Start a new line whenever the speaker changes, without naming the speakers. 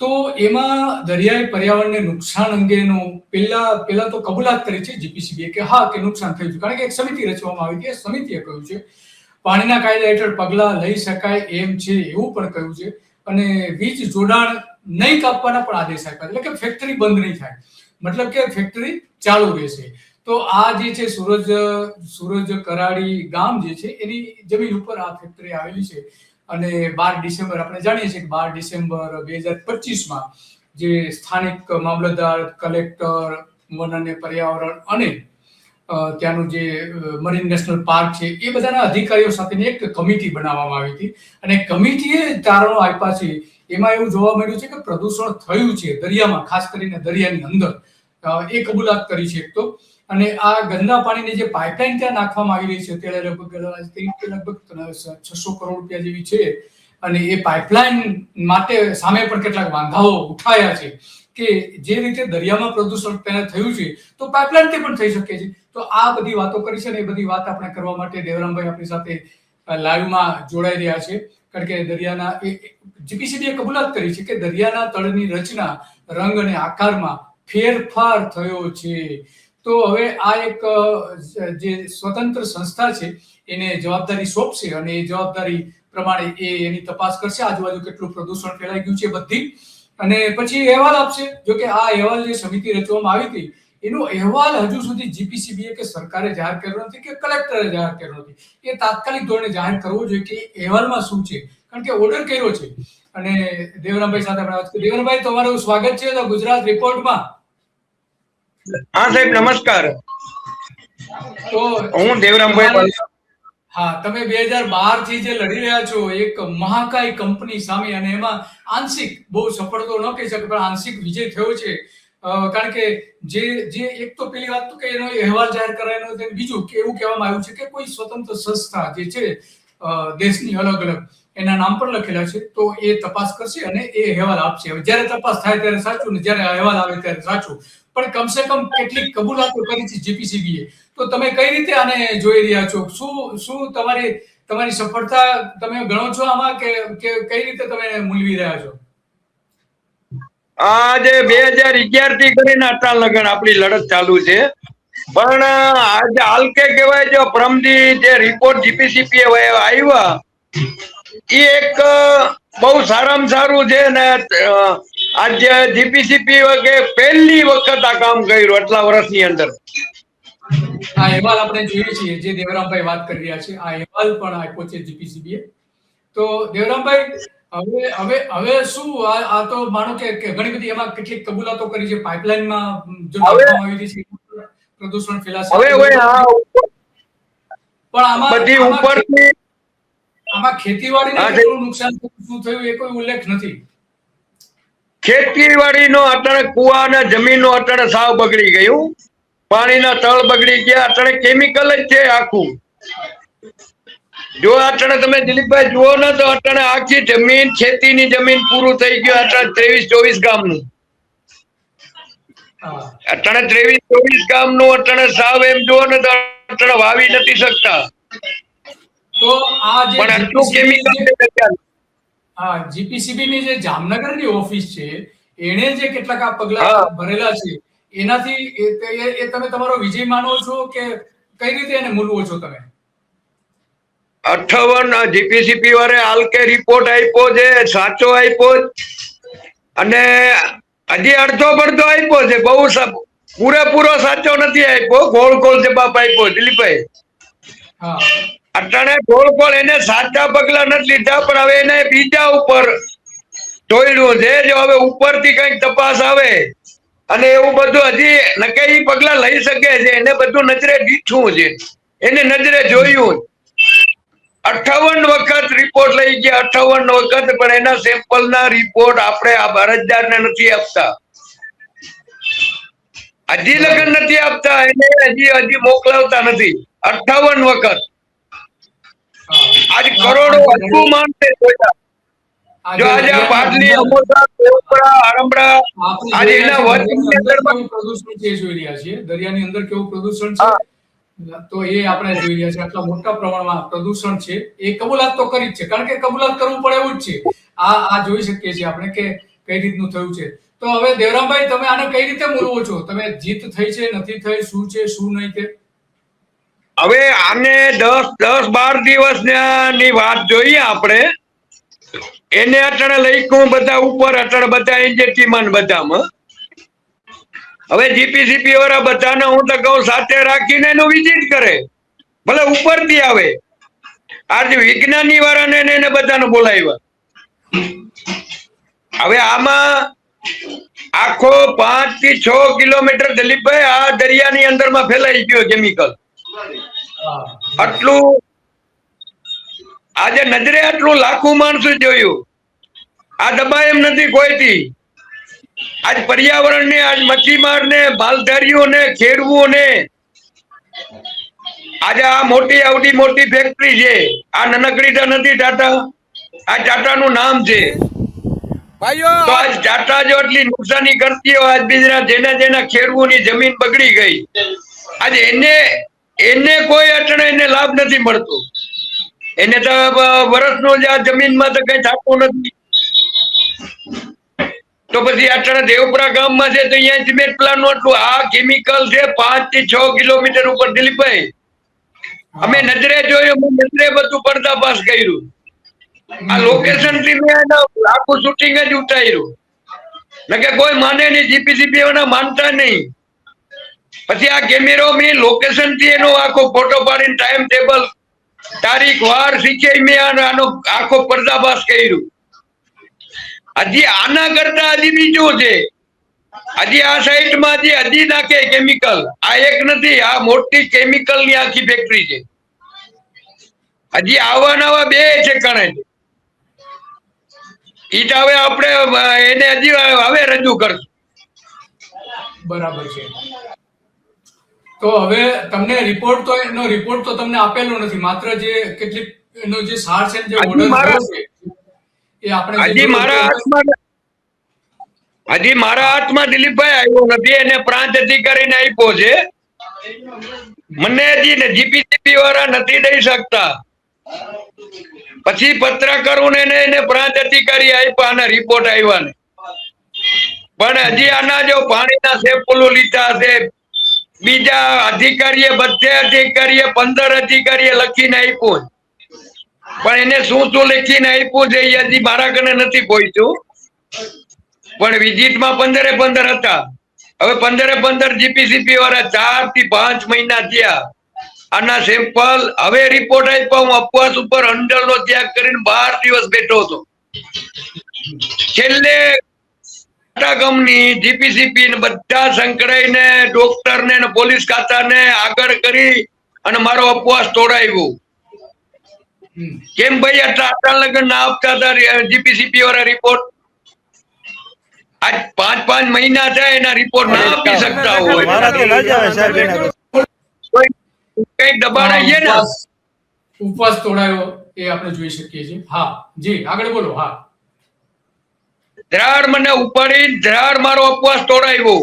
તો એમાં દરિયાઈ પર્યાવરણને નુકસાન અંગેનું પહેલા તો કબૂલાત કરી છે જીપીસીબીએ કે હા કે નુકસાન થયું છે, કારણ કે એક સમિતિ રચવામાં આવી હતી. સમિતિએ કહ્યું છે પાણીના કાયદા હેઠળ પગલાં લઈ શકાય એમ છે એવું પણ કહ્યું છે, અને વીજ જોડાણ નહીં કાપવાના પણ આદેશ આપ્યા, એટલે કે ફેક્ટરી બંધ નહીં થાય, મતલબ કે ફેક્ટરી ચાલુ રહેશે. તો આ જે છે સૂરજ કરાડી ગામ જે છે એની જમીન ઉપર આ ફેક્ટરી આવેલી છે. અને 12 ડિસેમ્બર આપણે જાણીએ છીએ કે 12 ડિસેમ્બર 2025માં જે સ્થાનિક મામલતદાર, કલેક્ટર, વન અને પર્યાવરણ અને ત્યાંનું જે મરીન નેશનલ પાર્ક છે એ બધાના અધિકારીઓ સાથેની એક કમિટી બનાવવામાં આવી હતી, અને કમિટીએ તારણો આપ્યા છે. એમાં એવું જોવા મળ્યું છે કે પ્રદૂષણ થયું છે દરિયામાં, ખાસ કરીને દરિયાની અંદર, એ કબૂલાત કરી છે એક તો. અને આ ગંદા પાણીની જે પાઇપલાઇન ત્યાં નાખવામાં આવી રહી છે ત્યારે લગભગ 600 કરોડ રૂપિયા જેવી છે, અને એ પાઇપલાઇન માટે સામે પણ કેટલાક વાંધાઓ ઉઠાયા છે કે જે રીતે દરિયામાં પ્રદૂષણ પહેલા થયું છે તો પાઇપલાઇનથી પણ થઈ શકે છે. તો આ બધી વાતો કરી છે, ને એ બધી વાત આપણે કરવા માટે દેવરામભાઈ આપણી સાથે લાઈવમાં જોડાઈ રહ્યા છે, કારણ કે દરિયાના જીપીસીબીએ કબૂલાત કરી છે કે દરિયાના તળની રચના, રંગ અને આકારમાં ફેરફાર થયો છે. તો હવે આ એક જે સ્વતંત્ર સંસ્થા છે એને જવાબદારી સોંપશે, અને એ જવાબદારી પ્રમાણે એની તપાસ કરશે આજુબાજુ કેટલું પ્રદૂષણ ફેલાઈ ગયું છે બધી, અને પછી અહેવાલ આપશે. જો કે આ અહેવાલ જે સમિતિ રચવામાં આવી હતી એનો અહેવાલ હજુ સુધી જીપીસીબીએ કે સરકારે જાહેર કર્યો નથી કે કલેક્ટરે જાહેર કર્યો નથી. એ તાત્કાલિક ધોરણે જાહેર કરવો જોઈએ કે અહેવાલમાં શું છે, કારણ કે ઓર્ડર કર્યો છે. અને દેવરામભાઈ સાથે આપણે વાત કરીએ. દેવરામભાઈ, તમારું સ્વાગત છે ગુજરાત રિપોર્ટમાં.
હા સાહેબ, નમસ્કાર.
તો
હું દેવરામભાઈ.
હા, તમે 2012 થી જે લડી રહ્યા છો એક મહાકાય કંપની સામે, અને એમાં આંશિક, બહુ સફળ તો ન કહી શકે પણ આંશિક વિજય થયો છે, કારણ કે જે એક તો પેલી વાત તો કે એનો અહેવાલ જાહેર કરાયો, બીજું કે એવું કહેવામાં આવ્યું છે કે કોઈ સ્વતંત્ર સંસ્થા જે છે દેશની અલગ અલગ, એના નામ પણ લખેલા છે, તો એ તપાસ કરશે અને એ અહેવાલ આપશે. હવે જ્યારે તપાસ થાય ત્યારે સાચું, ને જ્યારે અહેવાલ આવે ત્યારે સાચું, પણ કમસે કમ કેટલીક કબૂલાતો કરી છે જીપીસીબીએ. તો તમે કઈ રીતે આને જોઈ રહ્યા છો? શું તમારી સફળતા તમે ગણો છો આમાં, કે કઈ રીતે તમે મૂલવી રહ્યા છો?
આજે 2011 થી કરીને અત્યાર લગન આપણી લડત ચાલુ છે, પણ આજે હાલ કે કહેવાય જો પ્રમદી જે રિપોર્ટ જીપીસીબી આવ્યા એ એક બહુ સારામાં સારું છે, ને આજે જીપીસીબી કે પહેલી વખત આ કામ કર્યું આટલા વર્ષની અંદર.
આ અહેવાલ આપણે જોઈએ છીએ જે દેવરામભાઈ વાત કરી રહ્યા છે, આ અહેવાલ પણ આપ્યો છે જીપીસીબીએ. તો દેવરામભાઈ, હવે શું આ તો માનો કે ઘણી બધી એમાં કેટલીક કબૂલાતો કરી છે, પાઇપલાઇનમાં જો નાખવામાં આવી છે પ્રદૂષણ ફેલાશે, પણ આમાં ખેતીવાડીને કેટલું નુકસાન શું થયું એ કોઈ ઉલ્લેખ નથી.
ખેતીવાડીનો અત્યારે કુવા અને જમીનનું અત્યારે સાવ બગડી ગયું, પાણીના તળ બગડી ગયા, અત્યારે કેમિકલ જ છે આખું. જો અત્યારે તમે દિલીપભાઈ જુઓ ને તો અત્યારે આખી જમીન, ખેતીની જમીન પૂરું થઈ ગયું અત્યારે 23-24 ગામનું. અત્યારે 23-24 ગામનું અત્યારે સાવ એમ જુઓ ને તો અત્યારે વાવી નથી શકતા.
તો આ જે
પણ આટલું કેમિકલ
જીપીસીબી ની જે જામનગરની ઓફિસ છે એને જે કેટલાક આ પગલા ભરેલા છે એનાથી એ તમે તમારો વિજય માનો છો કે કઈ રીતે એને મૂલવો છો તમે?
58 જીપીસીબી વાળે હાલ કે રિપોર્ટ આપ્યો છે, સાચો આપ્યો, અને હજી અડધો પડધો આપ્યો છે, બહુ પૂરેપૂરો સાચો નથી આપ્યો, ગોળ જવાબ આપ્યો દિલીપભાઈ. અટાણે ગોળ એને સાચા પગલા નથી લીધા, પણ હવે એને બીજા ઉપર જોડ્યું છે. જો હવે ઉપરથી કઈક તપાસ આવે અને એવું બધું હજી નકાઈ પગલા લઈ શકે છે, એને બધું નજરે દીઠું છે, એને નજરે જોયું. 58 વખત રિપોર્ટ લઈ ગયા, 58 વખત, પણ એના સેમ્પલ ના રિપોર્ટ આપણે આ અરજદારને નથી આપતા, હજી લગન નથી આપતા, એને હજી મોકલાવતા નથી. 58 વખત. આજ કરોડો હજુ માનશે. જો આજે પાટલી, અમોદા, દેવપરા, આરંભરા, આજે એના વચની અંદર
પ્રદૂષણ છે જોઈ રહ્યા છીએ, દરિયાની અંદર કેવું પ્રદૂષણ છે તો એ આપણે જોઈ રહ્યા છીએ. આટલા મોટા પ્રમાણમાં પ્રદૂષણ છે એ કબૂલાત તો કરી જ છે, કારણ કે કબૂલાત કરવું પડે એવું જ છે. આ જોઈ શકીએ છીએ આપણે કે કઈ રીતનું થયું છે. તો હવે દેવરામભાઈ, તમે આને કઈ રીતે મૂલવો છો? તમે જીત થઈ છે, નથી થઈ, શું છે શું નહીં તે?
હવે આને 10-12 દિવસ ની વાત જોઈએ આપણે. એને અટણ લઈકું બધા ઉપર અટણ બધા એનજીટીમાં બધામાં. હવે જીપીસીપી વાળા બધાને હું તો કહું સાથે રાખીને એનું વિઝિટ કરે, ભલે ઉપરથી આવે. આજે વિજ્ઞાની વાળાને એને બધાને બોલાવ્યા. હવે આમાં આખો 5 થી 6 કિલોમીટર દિલીપભાઈ આ દરિયાની અંદરમાં ફેલાઈ ગયો કેમિકલ. આટલું આજે નજરે આટલું લાખું માણસો જોયું. આ દબાય એમ નથી કોઈથી. આજ પર્યાવરણ ને, આજ મચ્છીમાર ને, માલધારીઓ ને, ખેડૂતો ને, આજે આ મોટી આવડી મોટી ફેક્ટરી છે. આ નાનકડી તો નથી ટાટા, આ ટાટા નું નામ છે. તો આજ ટાટા જો એટલી નુકસાની કરતી હોય, આજ બીજા જેના ખેડૂતોની જમીન બગડી ગઈ, આજે એને કોઈ અટણે એને લાભ નથી મળતો. એને તો વર્ષનો જ આ જમીનમાં તો કઈ થતું નથી. તો પછી અટણે દેવપુરા ગામમાં છે તો અહીંયા સિમેન્ટ પ્લાન્ટ નું આટલું આ કેમિકલ છે 5 થી 6 કિલોમીટર ઉપર. દિલીપભાઈ, અમે નજરે જોયું, નજરે બધું પર્દાફાશ કર્યું. આ લોકેશન થી મેં આખું શૂટિંગ જ ઉતાર્યું. નકે કોઈ માને નહીં, જીપીસીપી વાળા માનતા નહીં. પછી આ કેમેરો મેં લોકેશન થી એનો આખો ફોટો પાડીને ટાઈમ ટેબલ, તારીખ, વાર શીખે મેં આનો આખો પર્દાફાશ કર્યું. હજી આના કરતા હજી બીજું છે. હજી આ સાઈડ માં હજી નાખે કેમિકલ. આ એક નથી, આ મોટી કેમિકલ ની આખી ફેક્ટરી છે. હજી આવા નવા બે છે કણે. ઈ તો હવે આપણે એને હજી હવે રજૂ કરશું.
બરાબર છે. તો હવે તમને એનો રિપોર્ટ તો તમને આપેલો નથી, માત્ર જે કેટલીક એનો જે સાર છે, જે ઓર્ડર છે એ આપણે
હજી મારા હાથમાં દિલીપભાઈ આવ્યો નથી. એને પ્રાંત અધિકારીને આપ્યો છે. મને હજી જીપીસીપી વાળા નથી દઈ શકતા. પછી પત્રકારોને એને પ્રાંત અધિકારી આપ્યા, આના રિપોર્ટ આવ્યા ને. પણ હજી આના જો પાણીના સેમ્પલો લીધા છે, બીજા અધિકારીએ, બધે અધિકારીએ 15 અધિકારીએ લખીને આપ્યું. પણ એને શું લખીને આપ્યું છે એ હજી મારા કને નથી પહોંચ્યું. પણ વિઝિટમાં 15 હતા. હવે 15 જીપીસીપી વાળા 4 થી 5 મહિના થયા. આના સેમ્પલ હવે રિપોર્ટ આપ્યા. હું અપવાસ ઉપર અંડરનો ત્યાગ કરીને 12 દિવસ બેઠો હતો. છેલ્લે કંપની, જીપીસીપી ને બધા સંકળાઈને ડોક્ટર ને પોલીસ ખાતાને આગળ કરી અને મારો અપવાસ તોડાવ્યો. કેમ ભાઈ આટલા લગન ના આપતા હતા જીપીસીપી વાળા રિપોર્ટ? આજ 5 મહિના થાય એના રિપોર્ટ ના આપી શકતા હોય, કઈ દબાણ આવીએ ને.
ઉપવાસ તોડાયો એ આપણે જોઈ શકીએ છીએ. હા જી, આગળ બોલો. હા,
ધ્રાડ મને ઉપાડી, ધ્રાડ મારો ઉપવાસ તોડાવ્યો.